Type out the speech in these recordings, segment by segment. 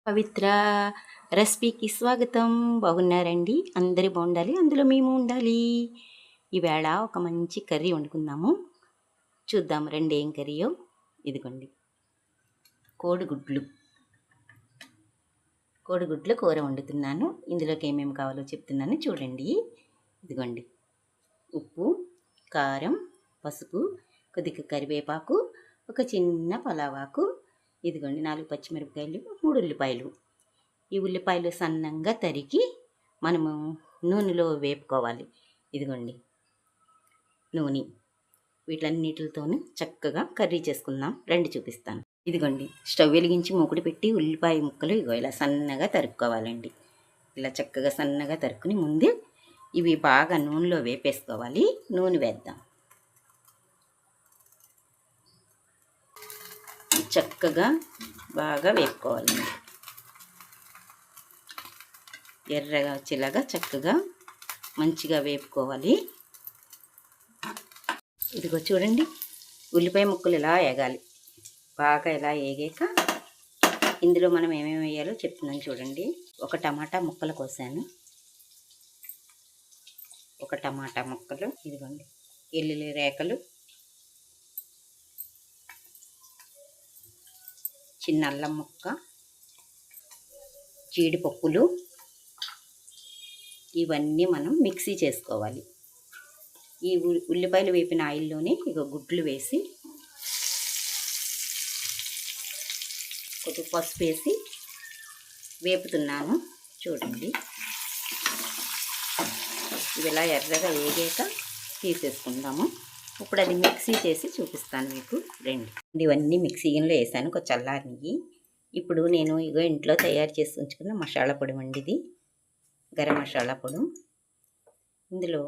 పవిత్ర రెసిపీకి స్వాగతం. బాగున్నారండి? అందరూ బాగుండాలి, అందులో మేము ఉండాలి. ఈవేళ ఒక మంచి కర్రీ వండుకుందాము. చూద్దాం రండి ఏం కర్రీయో. ఇదిగోండి, కోడిగుడ్లు కూర వండుతున్నాను. ఇందులోకి ఏమేమి కావాలో చెప్తున్నాను చూడండి. ఇదిగోండి, ఉప్పు, కారం, పసుపు, కొద్దిగా కరివేపాకు, ఒక చిన్న పలావాకు, ఇదిగోండి 4 పచ్చిమిరపకాయలు, 3 ఉల్లిపాయలు. ఈ ఉల్లిపాయలు సన్నంగా తరిగి మనము నూనెలో వేపుకోవాలి. ఇదిగోండి నూనె. వీటన్నిటితోనూ చక్కగా కర్రీ చేసుకుందాం. రండి చూపిస్తాను. ఇదిగోండి, స్టవ్ వెలిగించి మూకుడు పెట్టి ఉల్లిపాయ ముక్కలు ఇగో ఇలా సన్నగా తరుక్కోవాలండి. ఇలా చక్కగా సన్నగా తరుక్కుని ముందే ఇవి బాగా నూనెలో వేపేసుకోవాలి. నూనె వేద్దాం. చక్కగా బాగా వేపుకోవాలండి. ఎర్రగా వచ్చేలాగా చక్కగా మంచిగా వేపుకోవాలి. ఇదిగో చూడండి, ఉల్లిపాయ ముక్కలు ఇలా వేగాలి. బాగా ఇలా వేగాక ఇందులో మనం ఏమేమి వేయాలో చెప్తున్నాను చూడండి. ఒక టమాటా ముక్కలు కోసాను. ఒక టమాటా ముక్కలు, ఇదిగోండి ఎల్లుల్లి రేకలు, చిన్న అల్లం ముక్క, జీడిపప్పులు, ఇవన్నీ మనం మిక్సీ చేసుకోవాలి. ఈ ఉల్లిపాయలు వేపిన ఆయిల్లోనే ఇక గుడ్లు వేసి కొద్దిగా పసుపు వేసి వేపుతున్నాను చూడండి. ఇవి ఇలా ఎర్రగా వేగాక తీసేసుకుందాము. ఇప్పుడు అది మిక్సీ చేసి చూపిస్తాను మీకు. రండి. ఇవన్నీ మిక్సీలో వేసాను, ఒక చల్లారినవి. ఇప్పుడు నేను ఇగో ఇంట్లో తయారు చేసి ఉంచుకున్న మసాలా పొడి వండి, ఇది గరం మసాలా పొడి. ఇందులో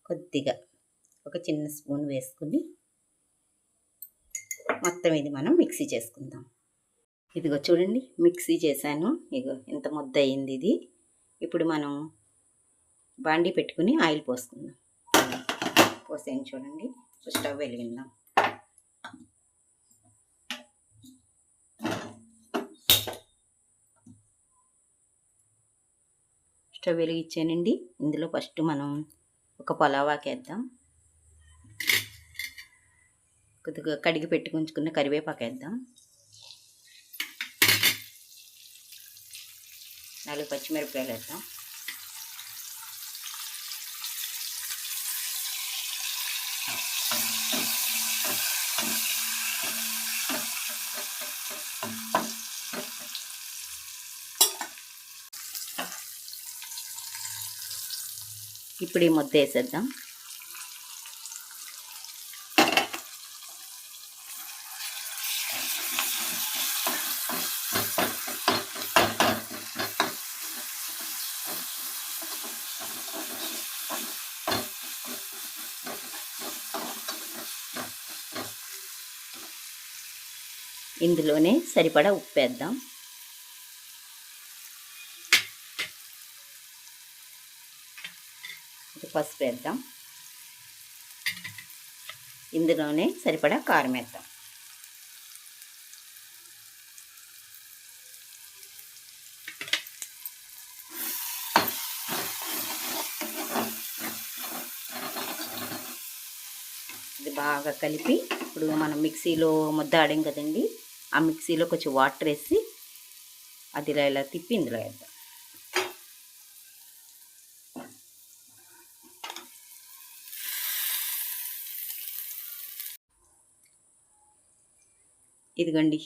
కొద్దిగా ఒక చిన్న స్పూన్ వేసుకుని మొత్తం ఇది మనం మిక్సీ చేసుకుందాం. ఇదిగో చూడండి, మిక్సీ చేశాను. ఇగో ఇంత ముద్ద అయింది ఇది. ఇప్పుడు మనం బాండీ పెట్టుకుని ఆయిల్ పోసుకుందాం. పోసేయం చూడండి. స్టవ్ వెలిగిద్దాం. స్టవ్ వెలిగించానండి. ఇందులో ఫస్ట్ మనం ఒక పలావాకి వేద్దాం. కొద్దిగా కడిగి పెట్టుకుంచుకున్న కరివేపాకు వేద్దాం. 4 పచ్చిమిరపకాయలు వేద్దాం. ఇప్పుడు ఈ ముద్ద వేసేద్దాం. ఇందులోనే సరిపడా ఉప్పు వేద్దాం. పసుపు వేద్దాం. ఇందులోనే సరిపడా కారం వేద్దాం. ఇది బాగా కలిపి ఇప్పుడు మనం మిక్సీలో ముద్ద ఆడాం కదండి, ఆ మిక్సీలో కొంచెం వాటర్ వేసి అది ఇలా తిప్పి ఇందులో వేద్దాం. ఇదిగోండి,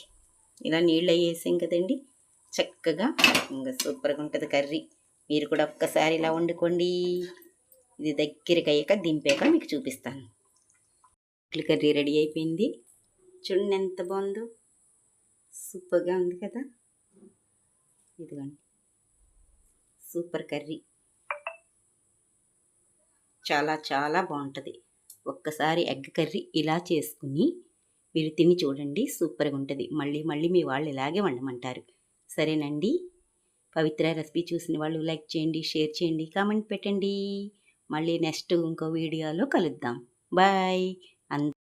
ఇలా నీళ్ళు వేసాం కదండి, చక్కగా ఇంకా సూపర్గా ఉంటుంది కర్రీ. మీరు కూడా ఒక్కసారి ఇలా వండుకోండి. ఇది దగ్గరికి అయ్యాక దింపాక మీకు చూపిస్తాను. కర్రీ రెడీ అయిపోయింది. చూడండి ఎంత బాగుందో, సూపర్గా ఉంది కదా. ఇదిగోండి సూపర్ కర్రీ, చాలా చాలా బాగుంటుంది. ఒక్కసారి ఎగ్ కర్రీ ఇలా చేసుకుని మీరు తిని చూడండి, సూపర్గా ఉంటుంది. మళ్ళీ మళ్ళీ మీ వాళ్ళు ఇలాగే వండమంటారు. సరేనండి. పవిత్ర రెసిపీ చూసిన వాళ్ళు లైక్ చేయండి, షేర్ చేయండి, కామెంట్ పెట్టండి. మళ్ళీ నెక్స్ట్ ఇంకో వీడియోలో కలుద్దాం. బాయ్.